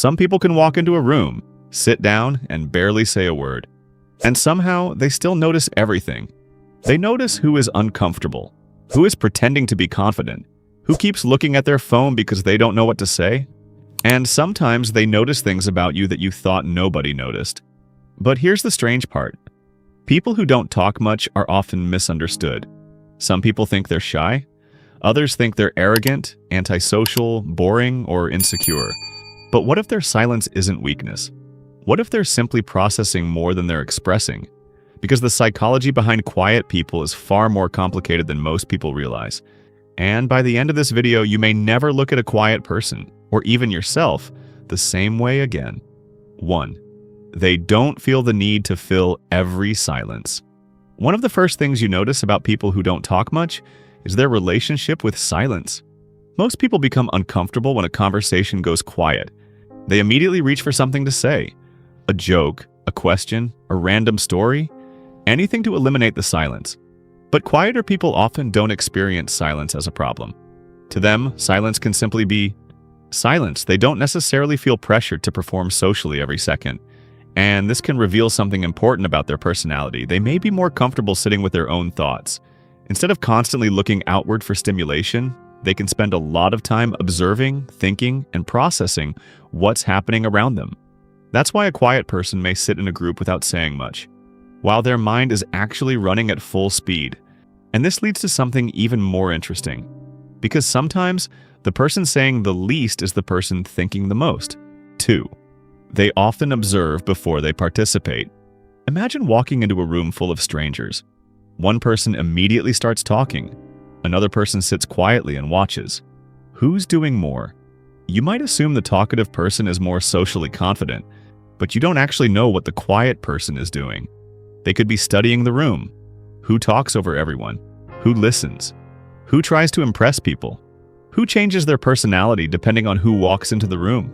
Some people can walk into a room, sit down, and barely say a word. And somehow, they still notice everything. They notice who is uncomfortable, who is pretending to be confident, who keeps looking at their phone because they don't know what to say. And sometimes they notice things about you that you thought nobody noticed. But here's the strange part. People who don't talk much are often misunderstood. Some people think they're shy. Others think they're arrogant, antisocial, boring, or insecure. But what if their silence isn't weakness? What if they're simply processing more than they're expressing? Because the psychology behind quiet people is far more complicated than most people realize. And by the end of this video, you may never look at a quiet person, or even yourself, the same way again. 1. They don't feel the need to fill every silence. One of the first things you notice about people who don't talk much is their relationship with silence. Most people become uncomfortable when a conversation goes quiet. They immediately reach for something to say. A joke, a question, a random story, anything to eliminate the silence. But quieter people often don't experience silence as a problem. To them, silence can simply be silence. They don't necessarily feel pressured to perform socially every second. And this can reveal something important about their personality. They may be more comfortable sitting with their own thoughts. Instead of constantly looking outward for stimulation, they can spend a lot of time observing, thinking, and processing what's happening around them. That's why a quiet person may sit in a group without saying much, while their mind is actually running at full speed. And this leads to something even more interesting, because sometimes the person saying the least is the person thinking the most. 2. They often observe before they participate. Imagine walking into a room full of strangers. One person immediately starts talking. Another person sits quietly and watches. Who's doing more? You might assume the talkative person is more socially confident, but you don't actually know what the quiet person is doing. They could be studying the room. Who talks over everyone? Who listens? Who tries to impress people? Who changes their personality depending on who walks into the room?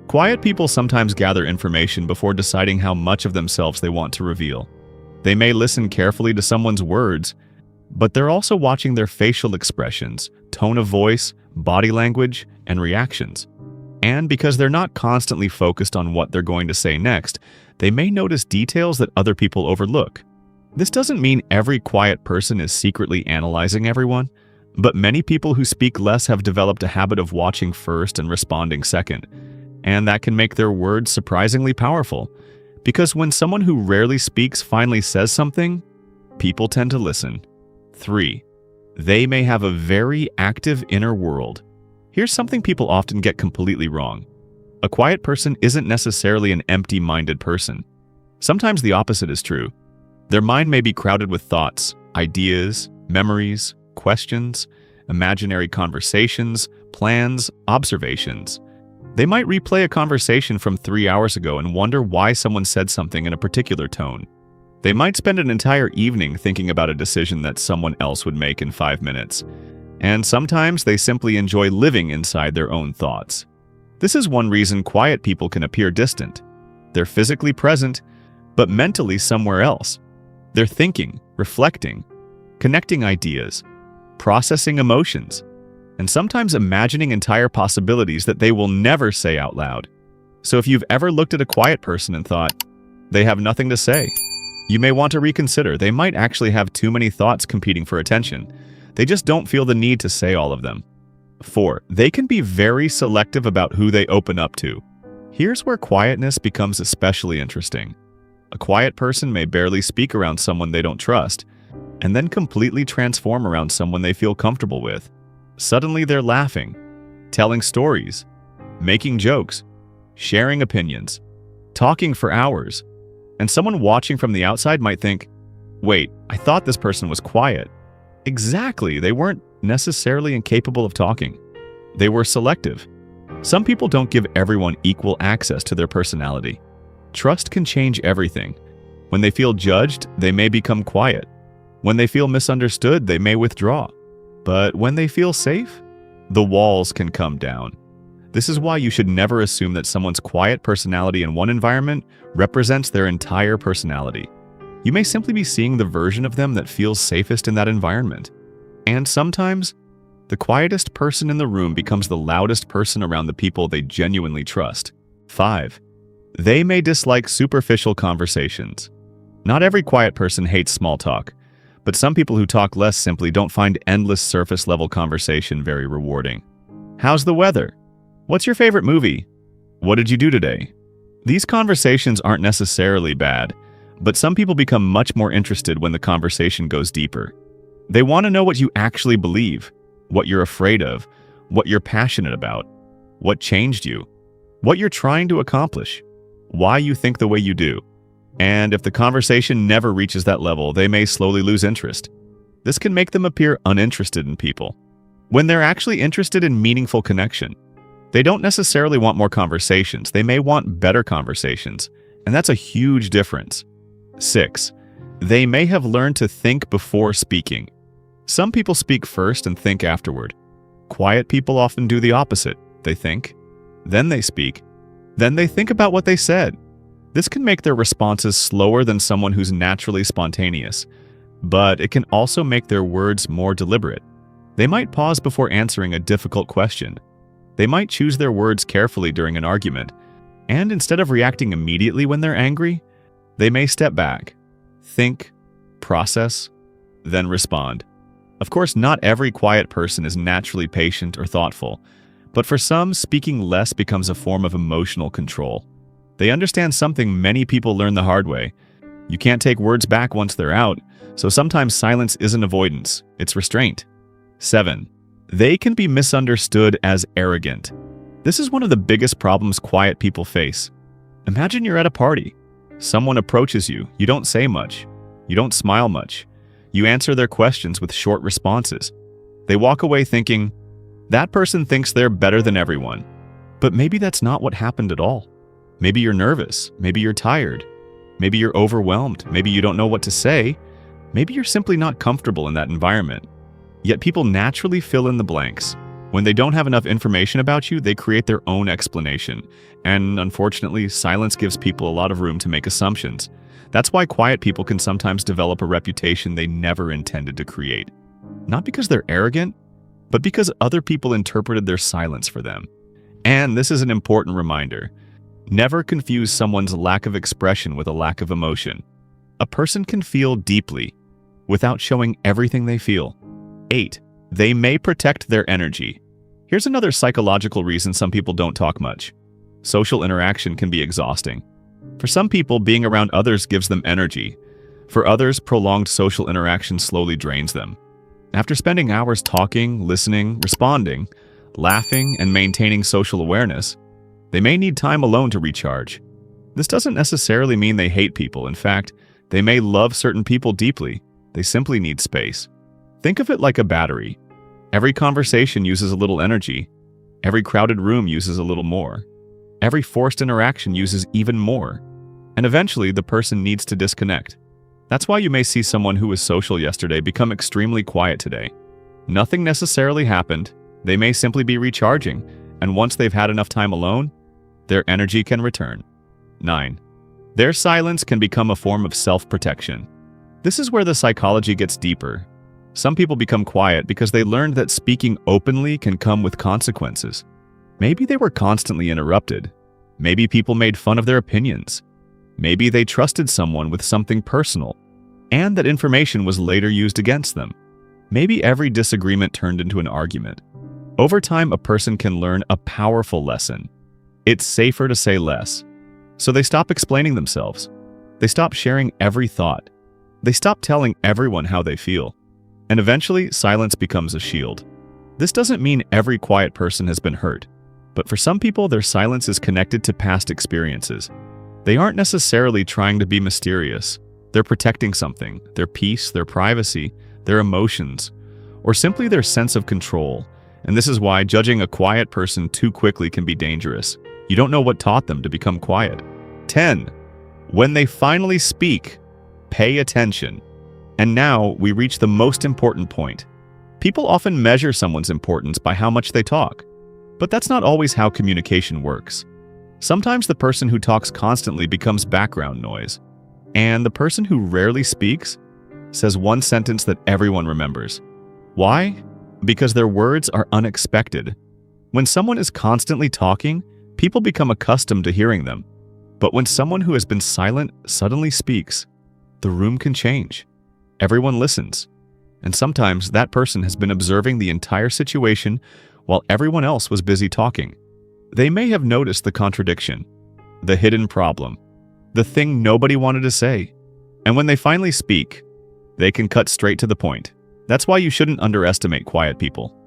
Quiet people sometimes gather information before deciding how much of themselves they want to reveal. They may listen carefully to someone's words, but they're also watching their facial expressions, tone of voice, body language, and reactions. And because they're not constantly focused on what they're going to say next, they may notice details that other people overlook. This doesn't mean every quiet person is secretly analyzing everyone, but many people who speak less have developed a habit of watching first and responding second. And that can make their words surprisingly powerful. Because when someone who rarely speaks finally says something, people tend to listen. 3. They may have a very active inner world. Here's something people often get completely wrong. A quiet person isn't necessarily an empty-minded person. Sometimes the opposite is true. Their mind may be crowded with thoughts, ideas, memories, questions, imaginary conversations, plans, observations. They might replay a conversation from 3 hours ago and wonder why someone said something in a particular tone. They might spend an entire evening thinking about a decision that someone else would make in 5 minutes. And sometimes they simply enjoy living inside their own thoughts. This is one reason quiet people can appear distant. They're physically present, but mentally somewhere else. They're thinking, reflecting, connecting ideas, processing emotions, and sometimes imagining entire possibilities that they will never say out loud. So if you've ever looked at a quiet person and thought, they have nothing to say, you may want to reconsider. They might actually have too many thoughts competing for attention. They just don't feel the need to say all of them. 4. They can be very selective about who they open up to. Here's where quietness becomes especially interesting. A quiet person may barely speak around someone they don't trust, and then completely transform around someone they feel comfortable with. Suddenly they're laughing, telling stories, making jokes, sharing opinions, talking for hours. And someone watching from the outside might think, wait, I thought this person was quiet. Exactly, they weren't necessarily incapable of talking. They were selective. Some people don't give everyone equal access to their personality. Trust can change everything. When they feel judged, they may become quiet. When they feel misunderstood, they may withdraw. But when they feel safe, the walls can come down. This is why you should never assume that someone's quiet personality in one environment represents their entire personality. You may simply be seeing the version of them that feels safest in that environment. And sometimes, the quietest person in the room becomes the loudest person around the people they genuinely trust. 5. They may dislike superficial conversations. Not every quiet person hates small talk, but some people who talk less simply don't find endless surface-level conversation very rewarding. How's the weather? What's your favorite movie? What did you do today? These conversations aren't necessarily bad, but some people become much more interested when the conversation goes deeper. They want to know what you actually believe, what you're afraid of, what you're passionate about, what changed you, what you're trying to accomplish, why you think the way you do. And if the conversation never reaches that level, they may slowly lose interest. This can make them appear uninterested in people, when they're actually interested in meaningful connection. They don't necessarily want more conversations, they may want better conversations, and that's a huge difference. 6. They may have learned to think before speaking. Some people speak first and think afterward. Quiet people often do the opposite. They think, then they speak, then they think about what they said. This can make their responses slower than someone who's naturally spontaneous, but it can also make their words more deliberate. They might pause before answering a difficult question. They might choose their words carefully during an argument, and instead of reacting immediately when they're angry, they may step back, think, process, then respond. Of course, not every quiet person is naturally patient or thoughtful, but for some, speaking less becomes a form of emotional control. They understand something many people learn the hard way. You can't take words back once they're out, so sometimes silence isn't avoidance, it's restraint. 7. They can be misunderstood as arrogant. This is one of the biggest problems quiet people face. Imagine you're at a party. Someone approaches you, you don't say much, you don't smile much, you answer their questions with short responses. They walk away thinking, that person thinks they're better than everyone. But maybe that's not what happened at all. Maybe you're nervous, maybe you're tired, maybe you're overwhelmed, maybe you don't know what to say, maybe you're simply not comfortable in that environment. Yet people naturally fill in the blanks. When they don't have enough information about you, they create their own explanation. And unfortunately, silence gives people a lot of room to make assumptions. That's why quiet people can sometimes develop a reputation they never intended to create. Not because they're arrogant, but because other people interpreted their silence for them. And this is an important reminder. Never confuse someone's lack of expression with a lack of emotion. A person can feel deeply without showing everything they feel. 8. They may protect their energy. Here's another psychological reason some people don't talk much. Social interaction can be exhausting. For some people, being around others gives them energy. For others, prolonged social interaction slowly drains them. After spending hours talking, listening, responding, laughing, and maintaining social awareness, they may need time alone to recharge. This doesn't necessarily mean they hate people. In fact, they may love certain people deeply. They simply need space. Think of it like a battery. Every conversation uses a little energy. Every crowded room uses a little more. Every forced interaction uses even more. And eventually, the person needs to disconnect. That's why you may see someone who was social yesterday become extremely quiet today. Nothing necessarily happened. They may simply be recharging, and once they've had enough time alone, their energy can return. 9. Their silence can become a form of self-protection. This is where the psychology gets deeper. Some people become quiet because they learned that speaking openly can come with consequences. Maybe they were constantly interrupted. Maybe people made fun of their opinions. Maybe they trusted someone with something personal, and that information was later used against them. Maybe every disagreement turned into an argument. Over time, a person can learn a powerful lesson. It's safer to say less. So they stop explaining themselves. They stop sharing every thought. They stop telling everyone how they feel. And eventually, silence becomes a shield. This doesn't mean every quiet person has been hurt, but for some people, their silence is connected to past experiences. They aren't necessarily trying to be mysterious. They're protecting something, their peace, their privacy, their emotions, or simply their sense of control. And this is why judging a quiet person too quickly can be dangerous. You don't know what taught them to become quiet. 10. When they finally speak, pay attention. And now we reach the most important point. People often measure someone's importance by how much they talk. But that's not always how communication works. Sometimes the person who talks constantly becomes background noise. And the person who rarely speaks says one sentence that everyone remembers. Why? Because their words are unexpected. When someone is constantly talking, People become accustomed to hearing them. But when someone who has been silent suddenly speaks, the room can change. Everyone listens. And sometimes that person has been observing the entire situation while everyone else was busy talking. They may have noticed the contradiction, the hidden problem, the thing nobody wanted to say. And when they finally speak, they can cut straight to the point. That's why you shouldn't underestimate quiet people.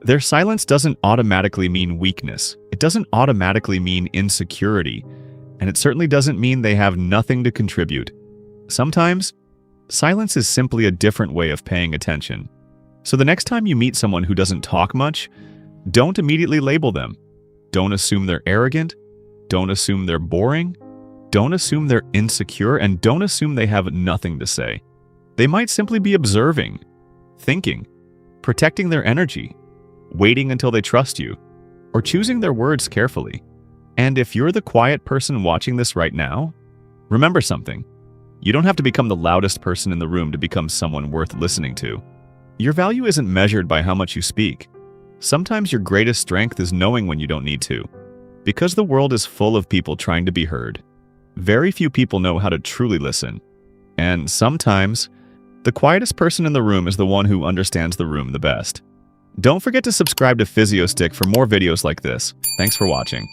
Their silence doesn't automatically mean weakness. It doesn't automatically mean insecurity. And it certainly doesn't mean they have nothing to contribute. Sometimes, silence is simply a different way of paying attention. So the next time you meet someone who doesn't talk much, don't immediately label them. Don't assume they're arrogant. Don't assume they're boring. Don't assume they're insecure, and don't assume they have nothing to say. They might simply be observing, thinking, protecting their energy, waiting until they trust you, or choosing their words carefully. And if you're the quiet person watching this right now, remember something. You don't have to become the loudest person in the room to become someone worth listening to. Your value isn't measured by how much you speak. Sometimes your greatest strength is knowing when you don't need to. Because the world is full of people trying to be heard, very few people know how to truly listen. And sometimes, the quietest person in the room is the one who understands the room the best. Don't forget to subscribe to PhysioStick for more videos like this. Thanks for watching.